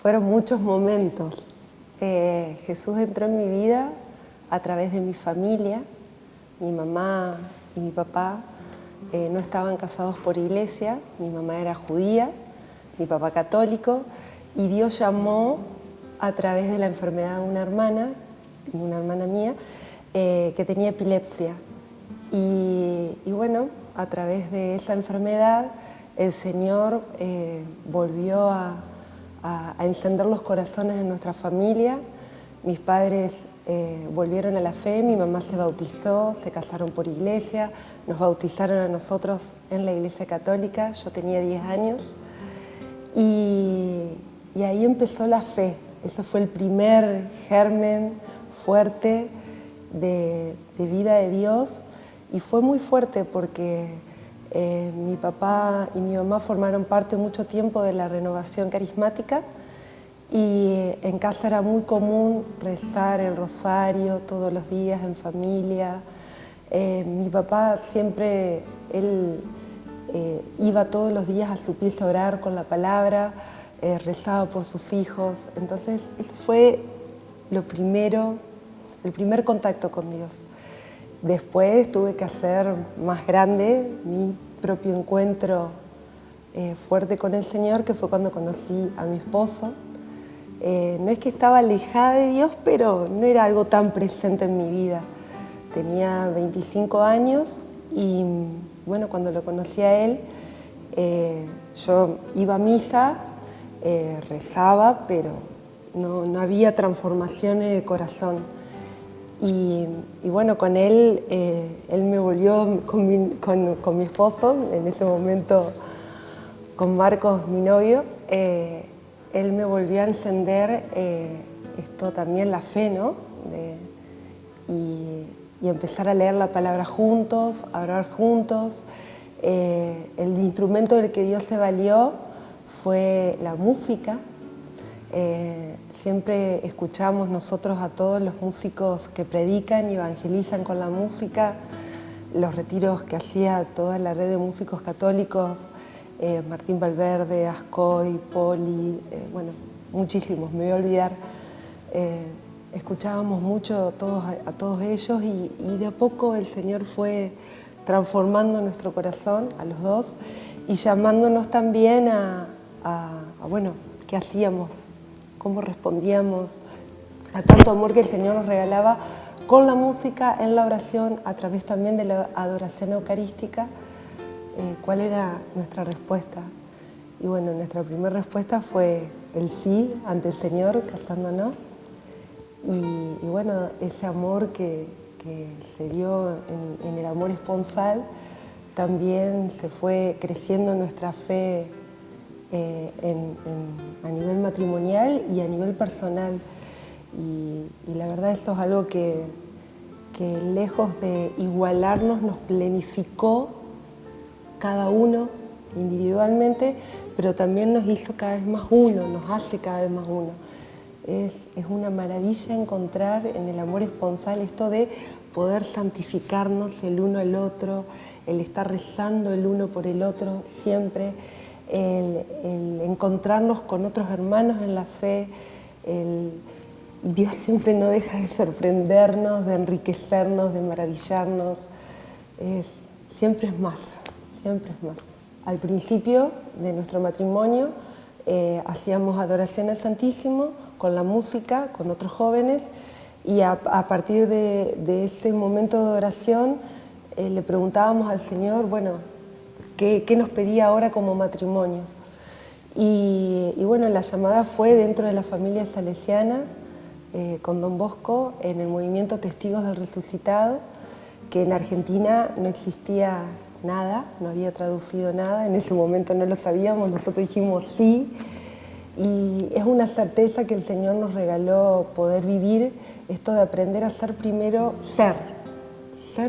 Fueron muchos momentos. Jesús entró en mi vida a través de mi familia. Mi mamá y mi papá no estaban casados por iglesia. Mi mamá era judía, mi papá católico, y Dios llamó a través de la enfermedad de una hermana mía, que tenía epilepsia. Y bueno, a través de esa enfermedad el Señor volvió a encender los corazones de nuestra familia. Mis padres volvieron a la fe, mi mamá se bautizó, se casaron por iglesia, nos bautizaron a nosotros en la iglesia católica. Yo tenía 10 años y ahí empezó la fe. Eso fue el primer germen fuerte de vida de Dios, y fue muy fuerte porque mi papá y mi mamá formaron parte mucho tiempo de la renovación carismática, y en casa era muy común rezar el rosario todos los días en familia. Mi papá siempre, él iba todos los días a su pieza a orar con la palabra, rezaba por sus hijos. Entonces eso fue lo primero, el primer contacto con Dios. Después tuve que hacer más grande mi propio encuentro fuerte con el Señor, que fue cuando conocí a mi esposo. No es que estaba alejada de Dios, pero no era algo tan presente en mi vida. Tenía 25 años y bueno, cuando lo conocí a él, yo iba a misa, rezaba, pero no había transformación en el corazón. Y bueno, con él, él me volvió con mi esposo, en ese momento con Marcos, mi novio, él me volvió a encender esto también, la fe, ¿no? Y empezar a leer la palabra juntos, a orar juntos. El instrumento del que Dios se valió fue la música. Siempre escuchamos nosotros a todos los músicos que predican y evangelizan con la música, los retiros que hacía toda la red de músicos católicos, Martín Valverde, Ascoy, Poli, bueno, muchísimos, me voy a olvidar. Escuchábamos mucho a todos ellos, y de a poco el Señor fue transformando nuestro corazón, a los dos, y llamándonos también a bueno, ¿qué hacíamos? ¿Cómo respondíamos a tanto amor que el Señor nos regalaba con la música, en la oración, a través también de la adoración eucarística? ¿Cuál era nuestra respuesta? Y bueno, nuestra primera respuesta fue el sí ante el Señor, casándonos. Y bueno, ese amor que se dio en el amor esponsal, también se fue creciendo nuestra fe a nivel matrimonial y a nivel personal. Y la verdad, eso es algo que lejos de igualarnos, nos planificó cada uno individualmente, pero también nos hizo cada vez más uno, nos hace cada vez más uno. Es una maravilla encontrar en el amor esponsal esto de poder santificarnos el uno al otro, el estar rezando el uno por el otro siempre, el encontrarnos con otros hermanos en la fe. Dios siempre no deja de sorprendernos, de enriquecernos, de maravillarnos. Siempre es más, siempre es más. Al principio de nuestro matrimonio hacíamos adoración al Santísimo con la música, con otros jóvenes, y a partir de ese momento de adoración le preguntábamos al Señor, bueno, ¿qué nos pedía ahora como matrimonios? Y bueno, la llamada fue dentro de la familia salesiana, con Don Bosco, en el movimiento Testigos del Resucitado, que en Argentina no existía nada, no había traducido nada, en ese momento no lo sabíamos, nosotros dijimos sí, y es una certeza que el Señor nos regaló poder vivir esto de aprender a ser primero ser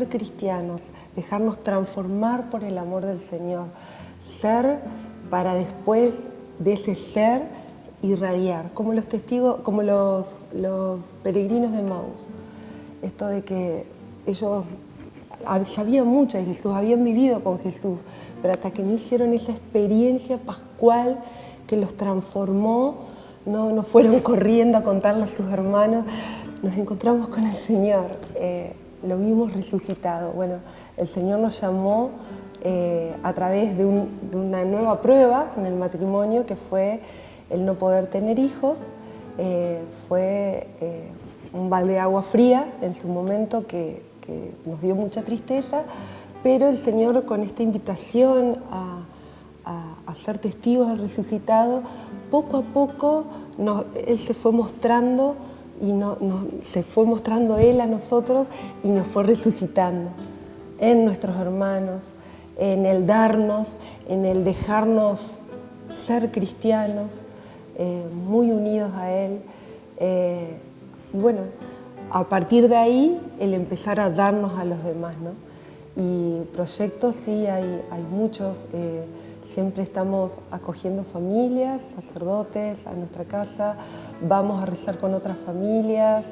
cristianos, dejarnos transformar por el amor del Señor, ser para después de ese ser irradiar, como los testigos, como los peregrinos de Maús. Esto de que ellos sabían mucho de Jesús, habían vivido con Jesús, pero hasta que no hicieron esa experiencia pascual que los transformó, no fueron corriendo a contarle a sus hermanos, nos encontramos con el Señor, lo vimos resucitado. Bueno, el Señor nos llamó a través de una nueva prueba en el matrimonio, que fue el no poder tener hijos. Fue un balde de agua fría en su momento que nos dio mucha tristeza, pero el Señor, con esta invitación a ser testigos del resucitado, poco a poco Él se fue mostrando y se fue mostrando Él a nosotros y nos fue resucitando en nuestros hermanos, en el darnos, en el dejarnos ser cristianos, muy unidos a Él. Y bueno, a partir de ahí, el empezar a darnos a los demás, ¿no? Y proyectos sí, hay muchos. Siempre estamos acogiendo familias, sacerdotes a nuestra casa, vamos a rezar con otras familias,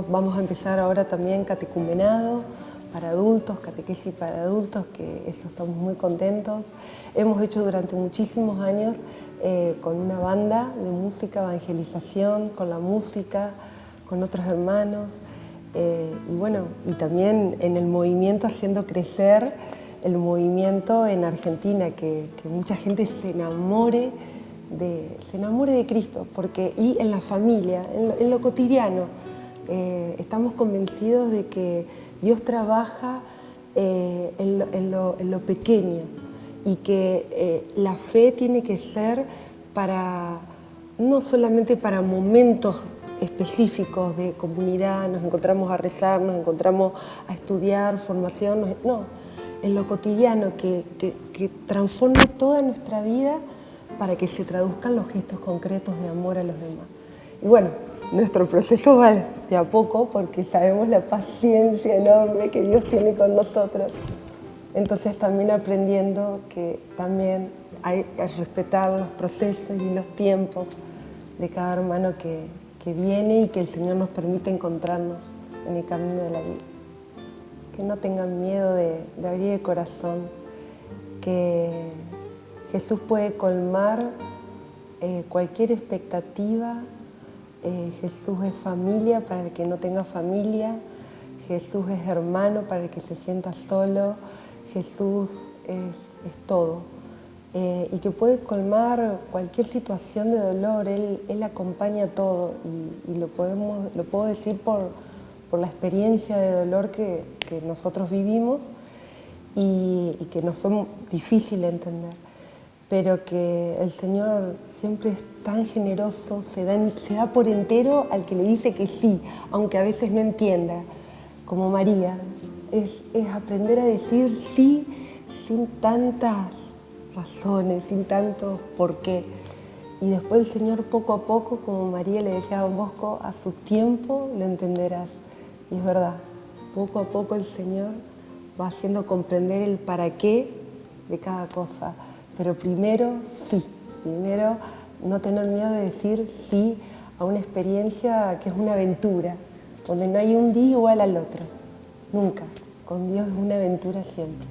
vamos a empezar ahora también catecumenado para adultos, catequesis para adultos, que eso estamos muy contentos. Hemos hecho durante muchísimos años con una banda de música, evangelización, con la música, con otros hermanos, y bueno, y también en el movimiento, haciendo crecer el movimiento en Argentina, que mucha gente se enamore de Cristo, y en la familia, en lo cotidiano. Estamos convencidos de que Dios trabaja en lo pequeño, y que la fe tiene que ser no solamente para momentos específicos de comunidad, nos encontramos a rezar, nos encontramos a estudiar, formación, no, en lo cotidiano, que transforme toda nuestra vida para que se traduzcan los gestos concretos de amor a los demás. Y bueno, nuestro proceso va de a poco, porque sabemos la paciencia enorme que Dios tiene con nosotros. Entonces también aprendiendo que también hay que respetar los procesos y los tiempos de cada hermano que viene, y que el Señor nos permite encontrarnos en el camino de la vida. Que no tengan miedo de abrir el corazón, que Jesús puede colmar cualquier expectativa. Jesús es familia para el que no tenga familia, Jesús es hermano para el que se sienta solo, Jesús es todo, y que puede colmar cualquier situación de dolor. Él acompaña todo, y lo puedo decir por la experiencia de dolor que nosotros vivimos, y que nos fue difícil entender, pero que el Señor siempre es tan generoso, se da por entero al que le dice que sí, aunque a veces no entienda, como María. Es aprender a decir sí sin tantas razones, sin tanto por qué. Y después el Señor, poco a poco, como María le decía a Don Bosco, a su tiempo lo entenderás. Y es verdad, poco a poco el Señor va haciendo comprender el para qué de cada cosa. Pero primero sí, primero no tener miedo de decir sí a una experiencia que es una aventura, donde no hay un día igual al otro, nunca. Con Dios es una aventura siempre.